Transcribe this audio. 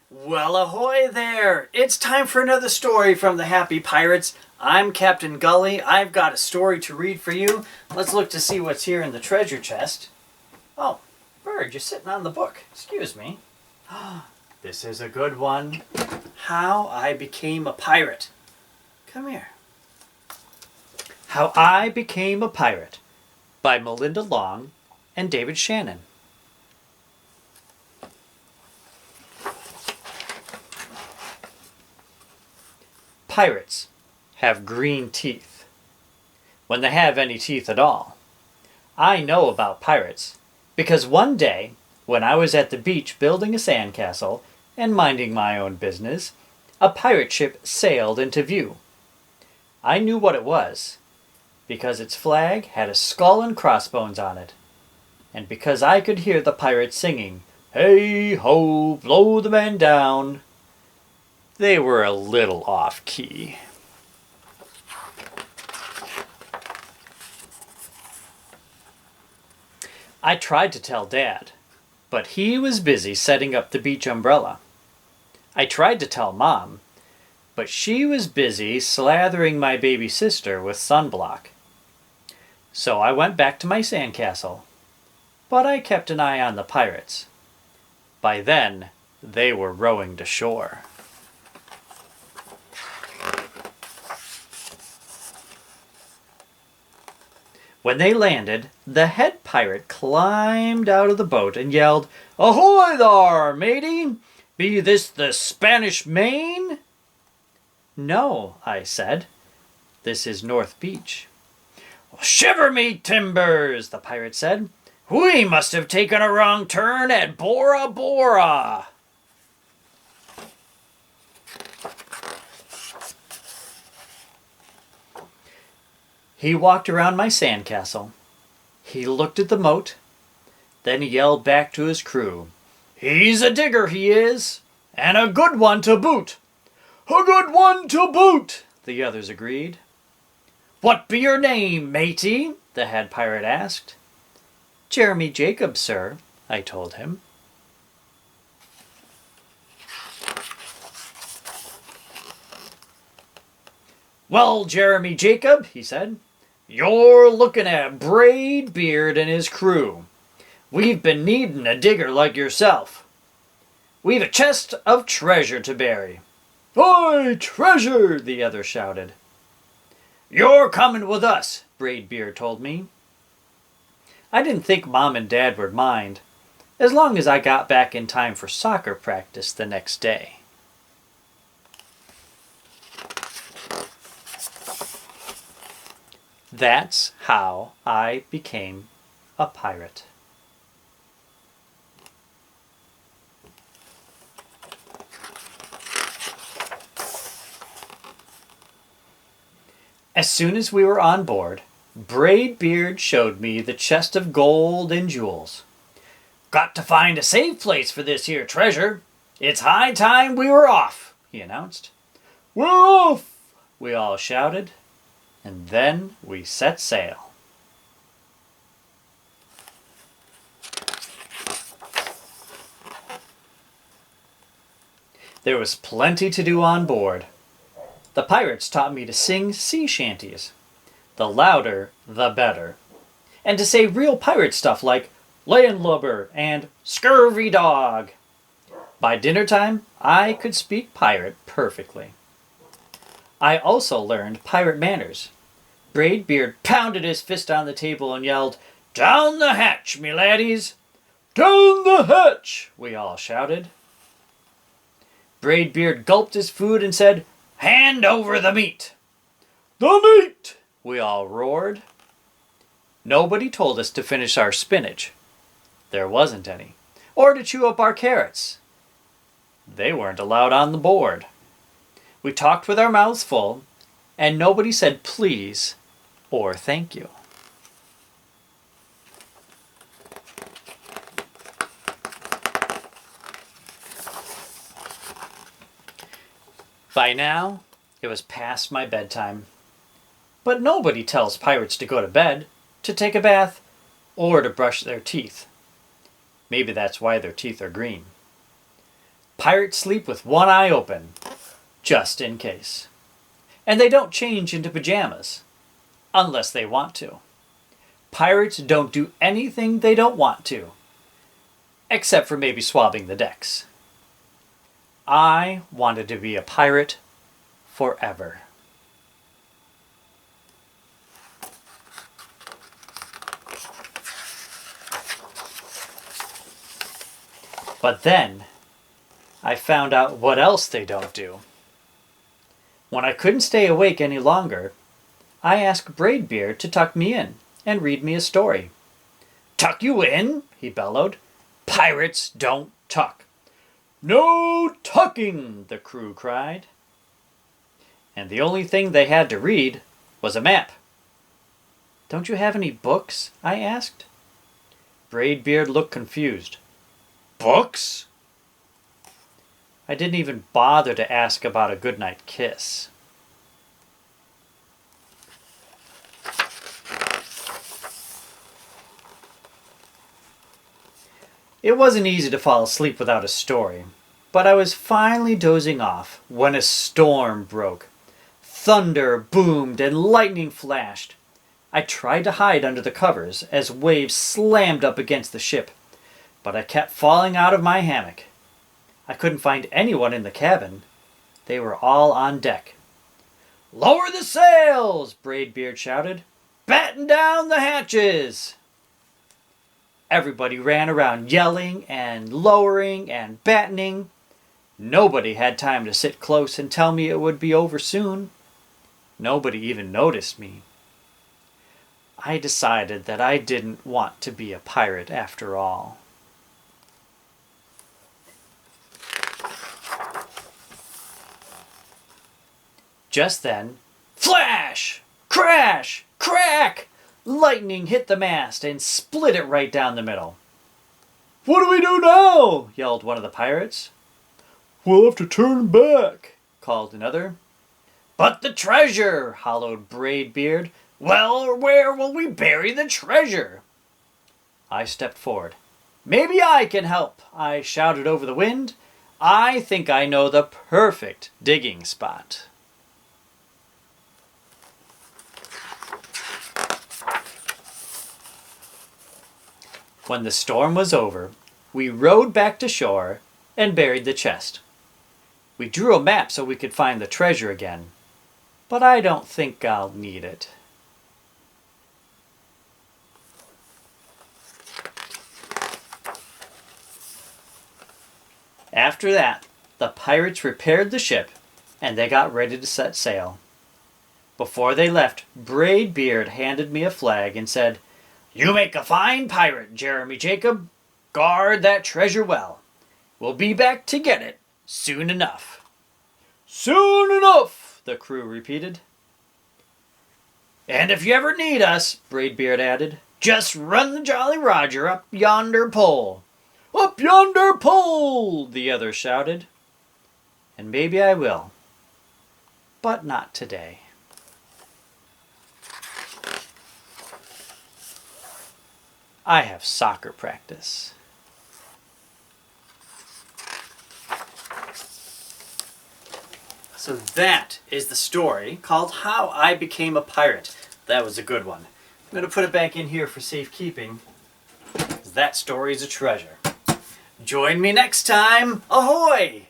Well, ahoy there! It's time for another story from the Happy Pirates. I'm Captain Gully. I've got a story to read for you. Let's look to see what's here in the treasure chest. Oh, bird, you're sitting on the book. Excuse me. This is a good one. How I Became a Pirate. Come here. How I Became a Pirate by Melinda Long and David Shannon. Pirates have green teeth, when they have any teeth at all. I know about pirates because one day, when I was at the beach building a sandcastle and minding my own business, a pirate ship sailed into view. I knew what it was because its flag had a skull and crossbones on it, and because I could hear the pirates singing, "Hey ho, blow the man down." They were a little off-key. I tried to tell Dad, but he was busy setting up the beach umbrella. I tried to tell Mom, but she was busy slathering my baby sister with sunblock. So I went back to my sandcastle, but I kept an eye on the pirates. By then, they were rowing to shore. When they landed, the head pirate climbed out of the boat and yelled, "Ahoy thar, matey! Be this the Spanish Main?" "No," I said. "This is North Beach." "Shiver me timbers," the pirate said. "We must have taken a wrong turn at Bora Bora." He walked around my sandcastle. He looked at the moat. Then he yelled back to his crew, "He's a digger, he is, and a good one to boot." "A good one to boot," the others agreed. "What be your name, matey?" the head pirate asked. "Jeremy Jacob, sir," I told him. "Well, Jeremy Jacob," he said, "you're looking at Braid Beard and his crew. We've been needing a digger like yourself. We've a chest of treasure to bury." "Aye, treasure!" the other shouted. "You're coming with us," Braid Beard told me. I didn't think Mom and Dad would mind, as long as I got back in time for soccer practice the next day. That's how I became a pirate. As soon as we were on board, Braid Beard showed me the chest of gold and jewels. "Got to find a safe place for this here treasure. It's high time we were off," he announced. "We're off!" we all shouted. And then we set sail. There was plenty to do on board. The pirates taught me to sing sea shanties. The louder, the better. And to say real pirate stuff like landlubber and scurvy dog. By dinner time, I could speak pirate perfectly. I also learned pirate manners. Braid Beard pounded his fist on the table and yelled, "Down the hatch, me laddies!" "Down the hatch!" we all shouted. Braid Beard gulped his food and said, "Hand over the meat!" "The meat!" we all roared. Nobody told us to finish our spinach. There wasn't any. Or to chew up our carrots. They weren't allowed on the board. We talked with our mouths full, and nobody said please or thank you. By now, it was past my bedtime. But nobody tells pirates to go to bed, to take a bath, or to brush their teeth. Maybe that's why their teeth are green. Pirates sleep with one eye open, just in case. And they don't change into pajamas, unless they want to. Pirates don't do anything they don't want to, except for maybe swabbing the decks. I wanted to be a pirate forever. But then, I found out what else they don't do. When I couldn't stay awake any longer, I asked Braidbeard to tuck me in and read me a story. "Tuck you in?" he bellowed. "Pirates don't tuck." "No tucking!" the crew cried. And the only thing they had to read was a map. "Don't you have any books?" I asked. Braidbeard looked confused. "Books?" I didn't even bother to ask about a goodnight kiss. It wasn't easy to fall asleep without a story, but I was finally dozing off when a storm broke. Thunder boomed and lightning flashed. I tried to hide under the covers as waves slammed up against the ship, but I kept falling out of my hammock. I couldn't find anyone in the cabin. They were all on deck. "Lower the sails!" Braidbeard shouted. "Batten down the hatches!" Everybody ran around yelling and lowering and battening. Nobody had time to sit close and tell me it would be over soon. Nobody even noticed me. I decided that I didn't want to be a pirate after all. Just then, flash! Crash! Crack! Lightning hit the mast and split it right down the middle. "What do we do now?" yelled one of the pirates. "We'll have to turn back," called another. "But the treasure!" hollowed Braidbeard. "Well, where will we bury the treasure?" I stepped forward. "Maybe I can help," I shouted over the wind. "I think I know the perfect digging spot." When the storm was over, we rowed back to shore and buried the chest. We drew a map so we could find the treasure again, but I don't think I'll need it. After that, the pirates repaired the ship and they got ready to set sail. Before they left, Braidbeard handed me a flag and said, "You make a fine pirate, Jeremy Jacob. Guard that treasure well. We'll be back to get it soon enough." "Soon enough," the crew repeated. "And if you ever need us," Braidbeard added, "just run the Jolly Roger up yonder pole." "Up yonder pole," the others shouted. And maybe I will, but not today. I have soccer practice. So that is the story called How I Became a Pirate. That was a good one. I'm going to put it back in here for safekeeping, because that story is a treasure. Join me next time. Ahoy!